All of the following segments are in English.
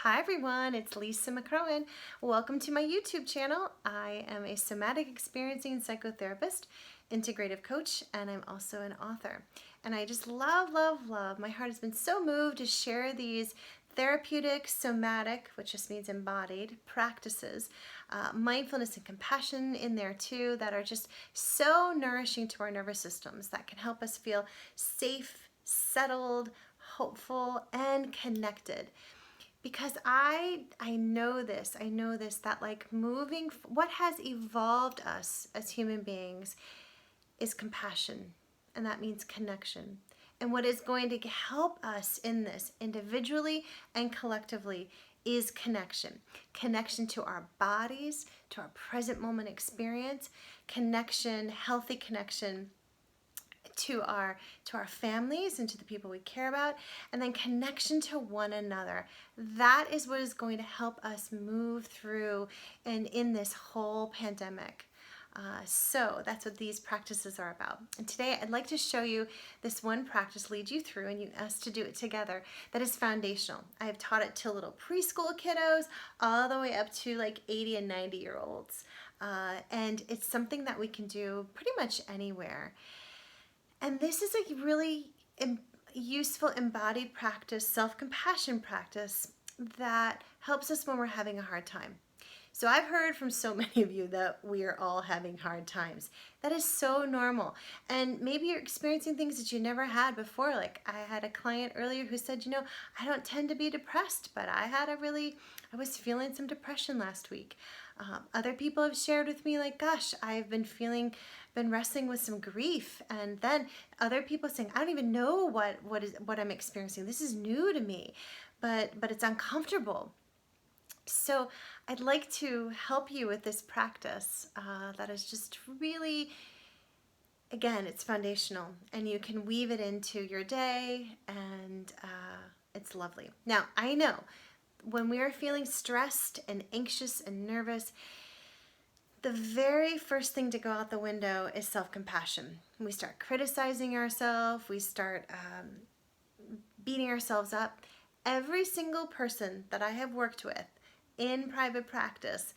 Hi everyone, it's Lisa McCrowan. Welcome to my YouTube channel. I am a somatic experiencing psychotherapist, integrative coach, and I'm also an author. And I just love, my heart has been so moved to share these therapeutic, somatic, which just means embodied, practices, mindfulness and compassion in there too, that are just so nourishing to our nervous systems, that can help us feel safe, settled, hopeful, and connected. Because I know this, that like what has evolved us as human beings is compassion, and that means connection. And what is going to help us in this individually and collectively is connection. Connection to our bodies, to our present moment experience, connection, healthy connection to our families and to the people we care about, and then connection to one another. That is what is going to help us move through and in this whole pandemic. So that's what these practices are about. And today I'd like to show you this one practice, lead you through, and you us to do it together, that is foundational. I have taught it to little preschool kiddos all the way up to like 80 and 90-year-olds. And it's something that we can do pretty much anywhere. And this is a really useful embodied practice, self-compassion practice that helps us when we're having a hard time. So I've heard from so many of you that we are all having hard times. That is so normal. And maybe you're experiencing things that you never had before. Like I had a client earlier who said, I don't tend to be depressed, but I was feeling some depression last week. Other people have shared with me like, gosh, I've been wrestling with some grief. And then other people saying, I don't even know what I'm experiencing. This is new to me, but it's uncomfortable. So I'd like to help you with this practice that is just really, again, it's foundational, and you can weave it into your day, and it's lovely. Now, I know when we are feeling stressed and anxious and nervous, the very first thing to go out the window is self-compassion. We start criticizing ourselves, we start beating ourselves up. Every single person that I have worked with in private practice,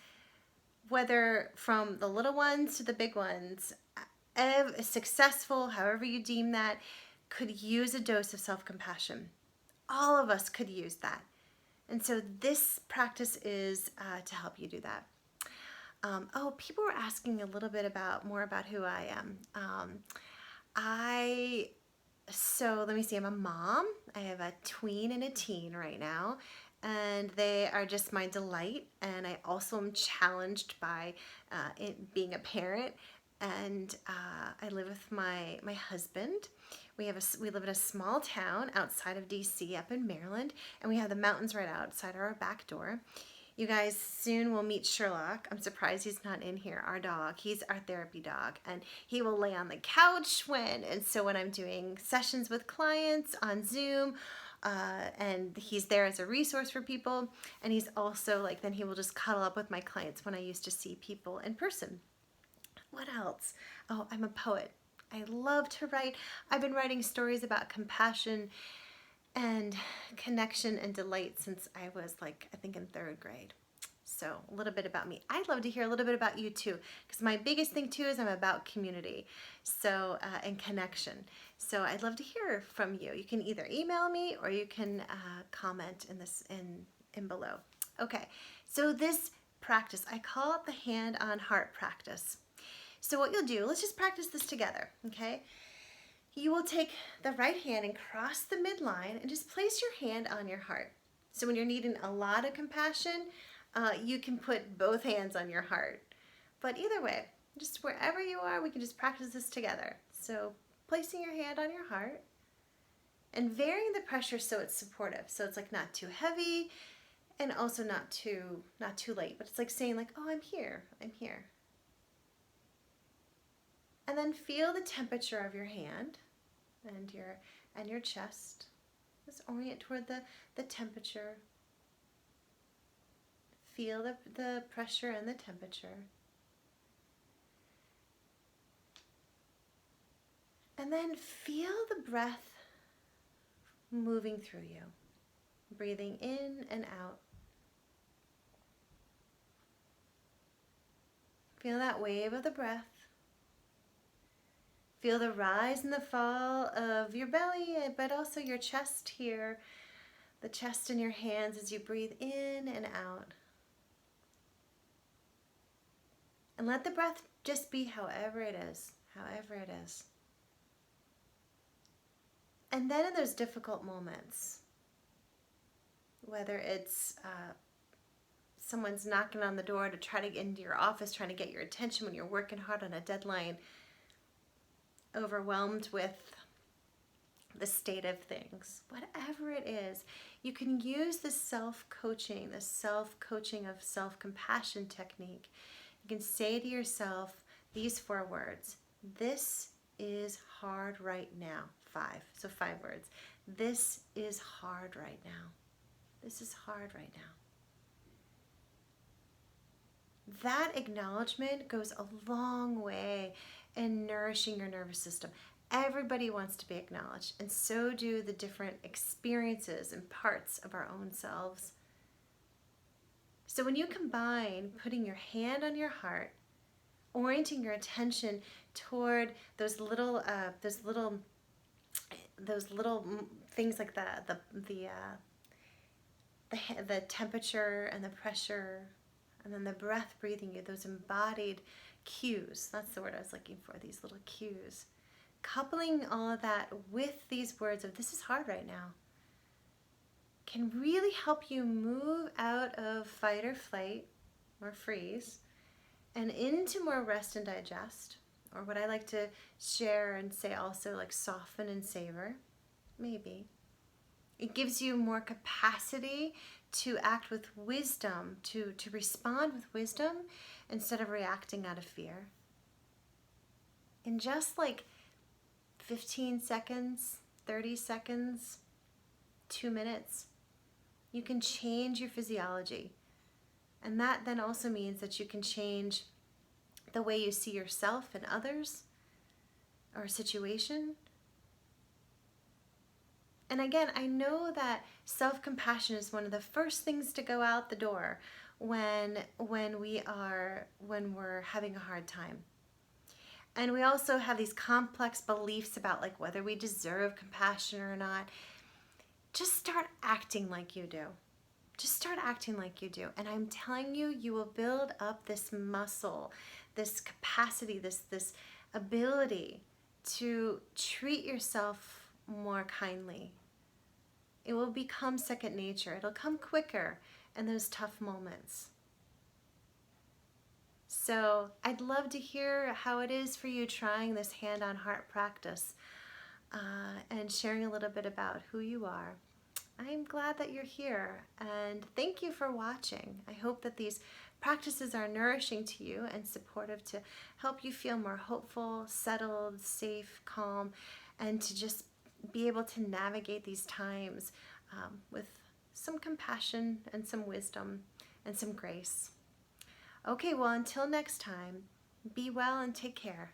whether from the little ones to the big ones, successful, however you deem that, could use a dose of self-compassion. All of us could use that. And so this practice is to help you do that. People were asking a little bit more about who I am. So let me see, I'm a mom. I have a tween and a teen right now, and they are just my delight. And I also am challenged by being a parent. And I live with my husband. We live in a small town outside of DC up in Maryland, and we have the mountains right outside our back door. You guys soon will meet Sherlock. I'm surprised he's not in here. Our dog, he's our therapy dog, and he will lay on the couch when I'm doing sessions with clients on Zoom, and he's there as a resource for people. And he's also then he will just cuddle up with my clients when I used to see people in person. What else? Oh, I'm a poet. I love to write. I've been writing stories about compassion and connection and delight since I was I think in 3rd grade. So a little bit about me. I'd love to hear a little bit about you too, because my biggest thing too is I'm about community, so and connection. So I'd love to hear from you. You can either email me or you can comment in below. Okay, so this practice, I call it the hand on heart practice. So what you'll do, let's just practice this together, okay? You will take the right hand and cross the midline and just place your hand on your heart. So when you're needing a lot of compassion, you can put both hands on your heart. But either way, just wherever you are, we can just practice this together. So placing your hand on your heart and varying the pressure so it's supportive. So it's not too heavy and also not too light, but it's saying oh, I'm here. And then feel the temperature of your hand and your chest. Just orient toward the temperature. Feel the pressure and the temperature. And then feel the breath moving through you. Breathing in and out. Feel that wave of the breath. Feel the rise and the fall of your belly, but also your chest here, the chest in your hands as you breathe in and out. And let the breath just be however it is, however it is. And then in those difficult moments, whether it's someone's knocking on the door to try to get into your office, trying to get your attention when you're working hard on a deadline, overwhelmed with the state of things, whatever it is, you can use the self-coaching of self-compassion technique. You can say to yourself these 4 words. This is hard right now. 5. So 5 words. This is hard right now. This is hard right now. That acknowledgement goes a long way in nourishing your nervous system. Everybody wants to be acknowledged, and so do the different experiences and parts of our own selves. So when you combine putting your hand on your heart, orienting your attention toward those little things like the temperature and the pressure, and then the breath breathing you, those embodied cues. That's the word I was looking for, these little cues. Coupling all of that with these words of this is hard right now can really help you move out of fight or flight or freeze and into more rest and digest, or what I like to share and say also, like soften and savor, maybe. It gives you more capacity to act with wisdom, to respond with wisdom instead of reacting out of fear. In just like 15 seconds, 30 seconds, 2 minutes, you can change your physiology. And that then also means that you can change the way you see yourself and others or a situation. And again, I know that self-compassion is one of the first things to go out the door when we're having a hard time. And we also have these complex beliefs about like whether we deserve compassion or not. Just start acting like you do. Just start acting like you do. And I'm telling you, you will build up this muscle, this capacity, this ability to treat yourself more kindly. It will become second nature. It'll come quicker in those tough moments. So I'd love to hear how it is for you trying this hand-on-heart practice and sharing a little bit about who you are. I'm glad that you're here, and thank you for watching. I hope that these practices are nourishing to you and supportive to help you feel more hopeful, settled, safe, calm, and to just be able to navigate these times with some compassion and some wisdom and some grace. Okay, well, until next time, be well and take care.